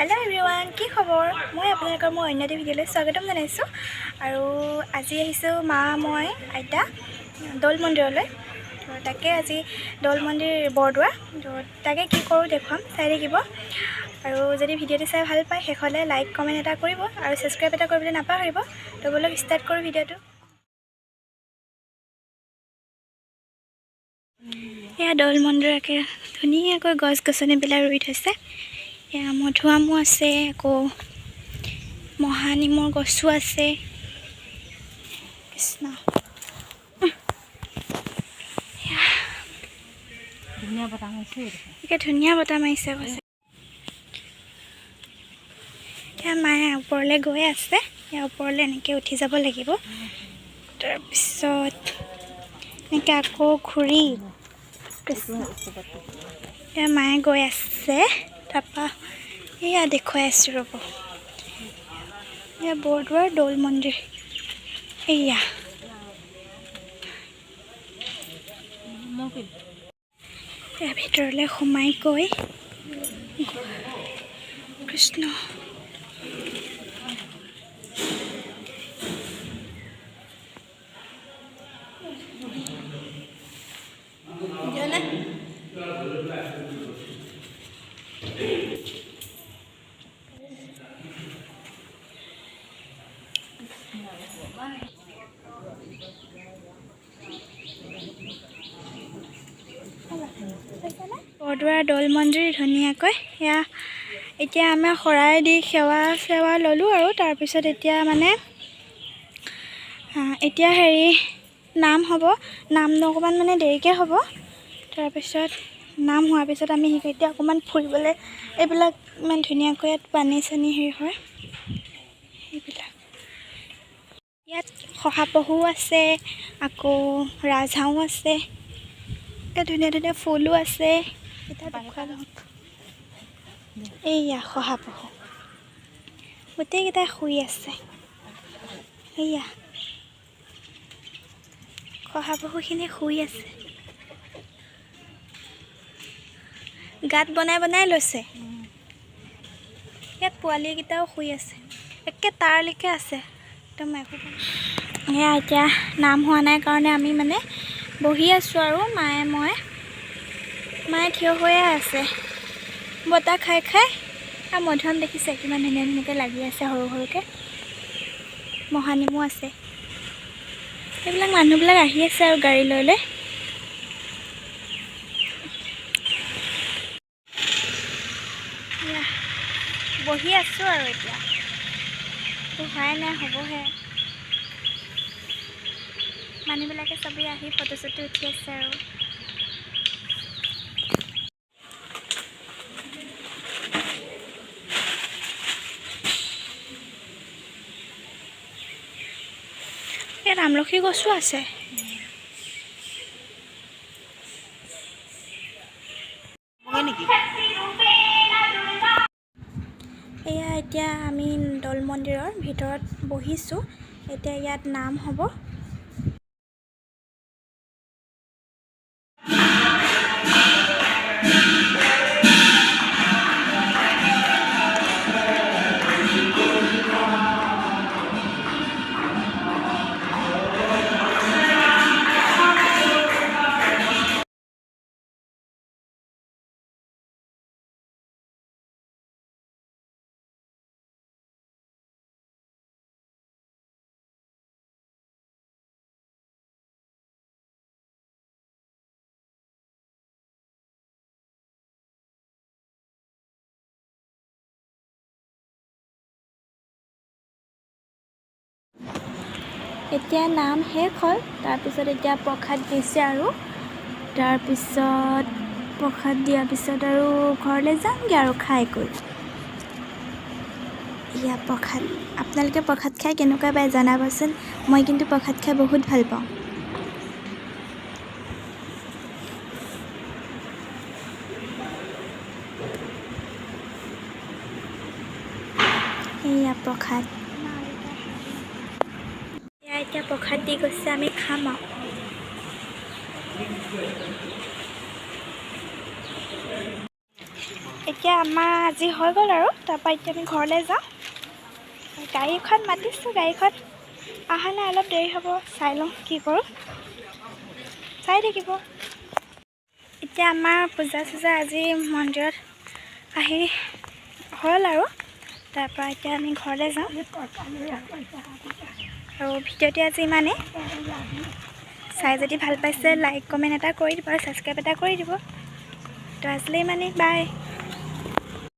Hello everyone কি খবৰ মই আপোনালোকৰ মই অন্য এটা ভিডিঅ'লৈ স্বাগতম জনাইছো আৰু আজি আহিছো মা মই আইতা দৌল মন্দিৰলৈ তাকে আজি দৌল মন্দিৰ বৰদোৱা তাকে কি কৰো দেখুৱাম চাই থাকিব আৰু যদি ভিডিঅ'টো চাই ভাল পায় হেখলে লাইক কমেন্ট এটা কৰিব আৰু সাবস্ক্ৰাইব এটা কৰিবলৈ নাপাহৰিব তো বলক ষ্টাৰ্ট কৰো ভিডিঅ'টো এয়া দৌল মন্দিৰকে ধুনীয়াকৈ গছ গছনি বিলাক ৰুই থৈছে এয়া মধুআমো আছে আকৌ মহানিমৰ গছো আছে কৃষ্ণ ধুনীয়া বতাহ মাৰিছে একে ধুনীয়া বতাহ মাৰিছে কৈছে এয়া মায়ে ওপৰলৈ গৈ আছে এয়া ওপৰলৈ এনেকৈ উঠি যাব লাগিব তাৰপিছত এনেকৈ আকৌ ঘূৰি কৃষ্ণ এয়া মায়ে গৈ আছে তাৰপৰা এয়া দেখুৱাই আছোঁ ৰ'ব এয়া বৰদোৱাৰ দৌল মন্দিৰ এয়া এয়া ভিতৰলৈ সোমাই গৈ কৃষ্ণ বৰদোৱাৰ দৌল মন্দিৰ ধুনীয়াকৈ এয়া এতিয়া আমাৰ শৰাই দি সেৱা ল'লোঁ আৰু তাৰপিছত এতিয়া মানে এতিয়া হেৰি নাম হ'ব নাম অকণমান মানে দেৰিকৈ হ'ব তাৰপিছত নাম হোৱাৰ পিছত আমি এতিয়া অকণমান ফুৰিবলৈ এইবিলাক ইমান ধুনীয়াকৈ ইয়াত পানী চানী হেৰি হয় এইবিলাক ইয়াত শহাপহু আছে আকৌ ৰাজহাঁহো আছে এতিয়া ধুনীয়া ধুনীয়া ফুলো আছে এতিয়া দেখুৱাই লওক এইয়া শহাপহু গোটেইকেইটা শুই আছে এইয়া শহাপহুখিনি শুই আছে গাঁত বনাই বনাই লৈছে ইয়াত পোৱালীকেইটাও শুই আছে একে তাৰলৈকে আছে একদম একো এয়া এতিয়া নাম হোৱা নাই কাৰণে আমি মানে বহি আছোঁ আৰু মায়ে থিয় হৈয়ে আছে বতাহ খাই খাই আৰু মধুআম দেখিছে কিমান ধুনীয়া ধুনীয়াকৈ লাগি আছে সৰু সৰুকৈ মহানিমো আছে এইবিলাক মানুহবিলাক আহি আছে আৰু গাড়ী লৈ লৈ বহি আছোঁ আৰু এতিয়া হোৱাই নাই হ'বহে মানুহবিলাকে চবেই আহি ফটো চটো উঠি আছে আৰু ইয়াত আমলখি গছো আছে এয়া এতিয়া আমি দৌল মন্দিৰৰ ভিতৰত বহিছোঁ এতিয়া ইয়াত নাম হ'ব এতিয়া নাম শেষ হ'ল তাৰপিছত এতিয়া প্ৰসাদ দিছে আৰু তাৰপিছত প্ৰসাদ দিয়াৰ পিছত আৰু ঘৰলৈ যামগৈ আৰু খাই কৰি এয়া প্ৰসাদ আপোনালোকে প্ৰসাদ খাই কেনেকুৱা পায় জনাবচোন মই কিন্তু প্ৰসাদ খাই বহুত ভাল পাওঁ এয়া প্ৰসাদ এতিয়া প্ৰসাদ দি গৈছে আমি খাম আৰু এতিয়া আমাৰ আজি হৈ গ'ল আৰু তাৰপৰা এতিয়া আমি ঘৰলৈ যাওঁ। গাড়ীখন মাতিছোঁ, গাড়ীখন অহা নাই, অলপ দেৰি হ'ব, চাই লওঁ কি কৰোঁ, চাই থাকিব। এতিয়া আমাৰ পূজা চূজা আজি মন্দিৰত আহি হ'ল আৰু তাৰপৰা এতিয়া আমি ঘৰলৈ যাওঁ। আৰু ভিডিঅ'টি আজি ইমানেই। চাই যদি ভাল পাইছে লাইক কমেণ্ট এটা কৰি দিব আৰু ছাবস্ক্ৰাইব এটা কৰি দিব। তো আজিলৈ ইমানেই, বাই।